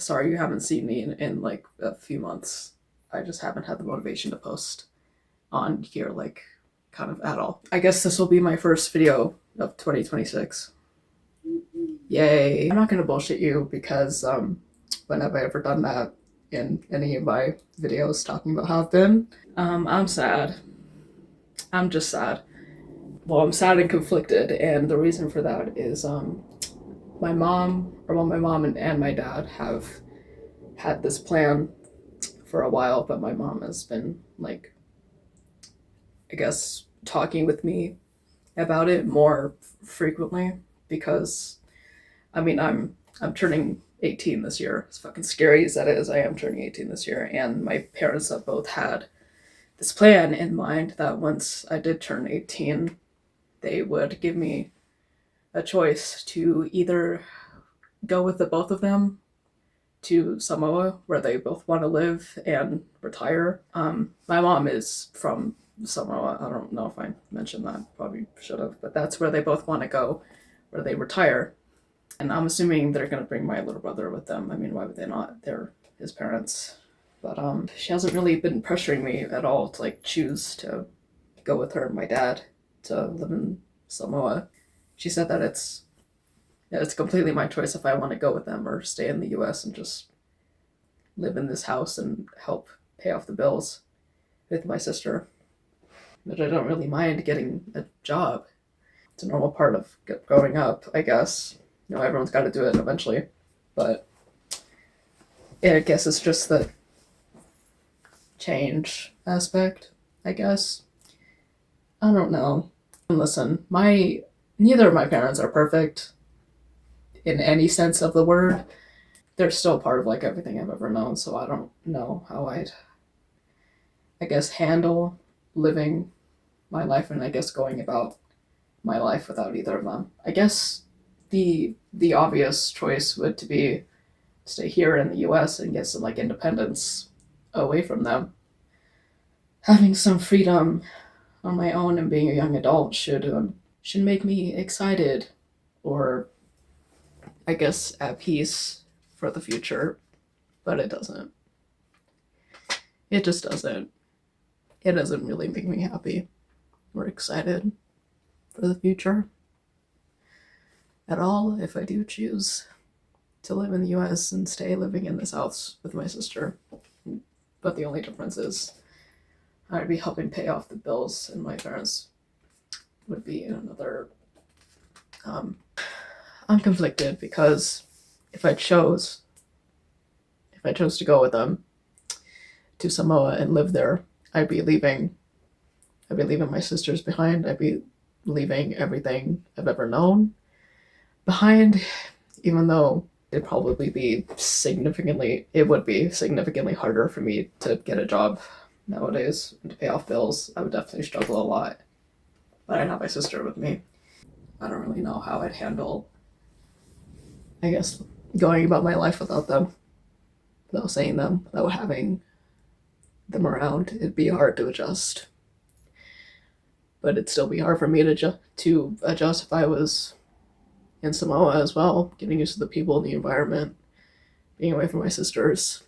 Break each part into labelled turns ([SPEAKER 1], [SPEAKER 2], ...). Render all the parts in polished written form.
[SPEAKER 1] Sorry you haven't seen me in like a few months. I just haven't had the motivation to post on here, like, kind of at all. I guess this will be my first video of 2026. Yay. I'm not gonna bullshit you because, when have I ever done that in any of my videos talking about how I've been? I'm sad. I'm just sad. Well, I'm sad and conflicted, and the reason for that is, my mom and my dad have had this plan for a while, but my mom has been, like, I guess, talking with me about it more frequently because, I mean, I'm turning 18 this year. As fucking scary as that is, I am turning 18 this year, and my parents have both had this plan in mind that once I did turn 18, they would give me a choice to either go with the both of them to Samoa, where they both want to live and retire. My mom is from Samoa. I don't know if I mentioned that. Probably should have. But that's where they both want to go, where they retire. And I'm assuming they're going to bring my little brother with them. I mean, why would they not? They're his parents. But she hasn't really been pressuring me at all to, like, choose to go with her and my dad to live in Samoa. She said that it's completely my choice if I want to go with them or stay in the US and just live in this house and help pay off the bills with my sister. But I don't really mind getting a job. It's a normal part of growing up, I guess. You know, everyone's got to do it eventually. But yeah, I guess it's just the change aspect, I guess. I don't know. And listen, neither of my parents are perfect in any sense of the word. They're still part of, like, everything I've ever known, so I don't know how I guess, handle living my life and I guess going about my life without either of them. I guess the obvious choice would to be stay here in the US and get some, like, independence away from them. Having some freedom on my own and being a young adult should make me excited, or I guess at peace for the future, but it doesn't. It just doesn't. It doesn't really make me happy or excited for the future at all if I do choose to live in the US and stay living in this house with my sister. But the only difference is I'd be helping pay off the bills, and my parents would be in another. I'm conflicted because if I chose to go with them to Samoa and live there, I'd be leaving my sisters behind. I'd be leaving everything I've ever known behind, even though it would be significantly harder for me to get a job nowadays and to pay off bills. I would definitely struggle a lot. But I'd have my sister with me. I don't really know how I'd handle, I guess, going about my life without them, without seeing them, without having them around. It'd be hard to adjust. But it'd still be hard for me to adjust if I was in Samoa as well, getting used to the people and the environment, being away from my sisters,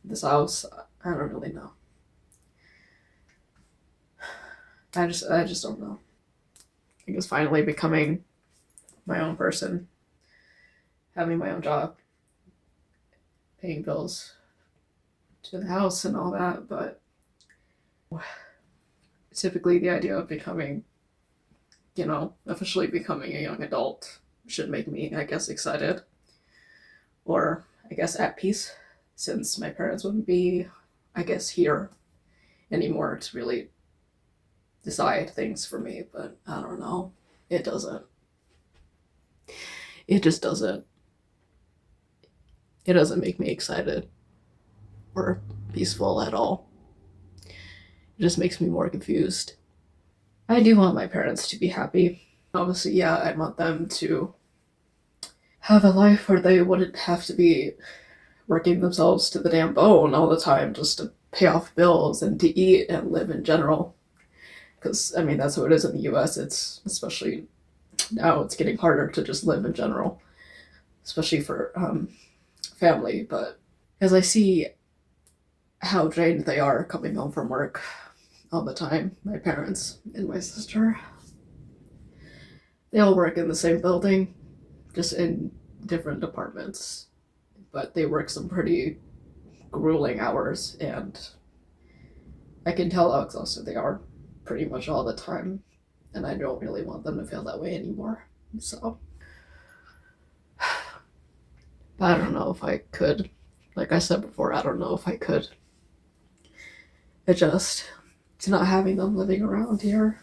[SPEAKER 1] this house. I don't really know. I just don't know. I guess finally becoming my own person, having my own job, paying bills to the house and all that, but typically the idea of becoming, officially becoming a young adult should make me, I guess, excited, or I guess at peace, since my parents wouldn't be, I guess, here anymore to really decide things for me. But I don't know. It doesn't. It just doesn't. It doesn't make me excited or peaceful at all. It just makes me more confused. I do want my parents to be happy. Obviously, yeah, I want them to have a life where they wouldn't have to be working themselves to the damn bone all the time just to pay off bills and to eat and live in general. Because, I mean, that's what it is in the US. It's, especially now, it's getting harder to just live in general, especially for family, but as I see how drained they are coming home from work all the time, my parents and my sister, they all work in the same building, just in different departments, but they work some pretty grueling hours, and I can tell how exhausted they are pretty much all the time, and I don't really want them to feel that way anymore. So, but I don't know if I could, like I said before, I don't know if I could adjust to not having them living around here.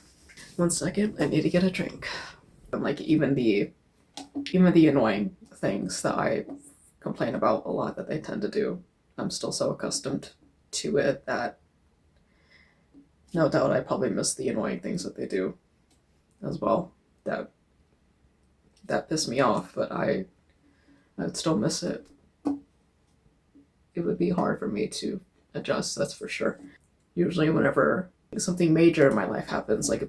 [SPEAKER 1] 1 second, I need to get a drink. And like even the annoying things that I complain about a lot that they tend to do, I'm still so accustomed to it that no doubt I probably miss the annoying things that they do as well. That piss me off, but I'd still miss it. It would be hard for me to adjust, that's for sure. Usually whenever something major in my life happens, like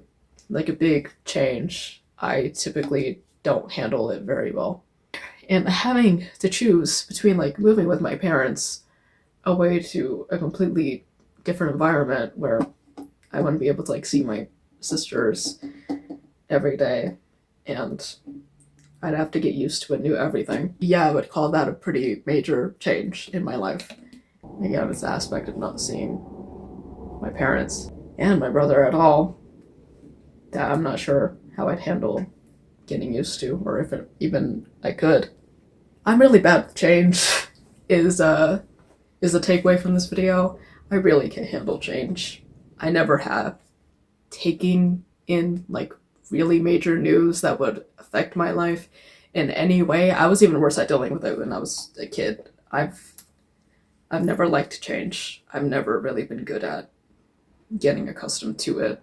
[SPEAKER 1] a big change, I typically don't handle it very well. And having to choose between like moving with my parents away to a completely different environment where I wouldn't be able to like see my sisters every day, and I'd have to get used to a new everything. Yeah, I would call that a pretty major change in my life. Again, it's the aspect of not seeing my parents and my brother at all that I'm not sure how I'd handle getting used to, or if even I could. I'm really bad with change is the takeaway from this video. I really can't handle change. I never have. Taking in like really major news that would affect my life in any way. I was even worse at dealing with it when I was a kid. I've never liked change. I've never really been good at getting accustomed to it.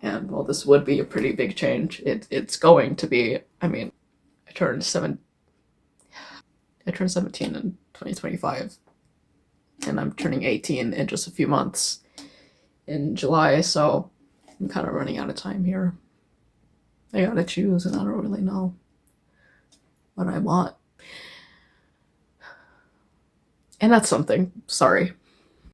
[SPEAKER 1] And while this would be a pretty big change, it's going to be. I mean, I turned 17 in 2025, and I'm turning 18 in just a few months in July, so I'm kind of running out of time here. I gotta choose, and I don't really know what I want. And that's something. Sorry.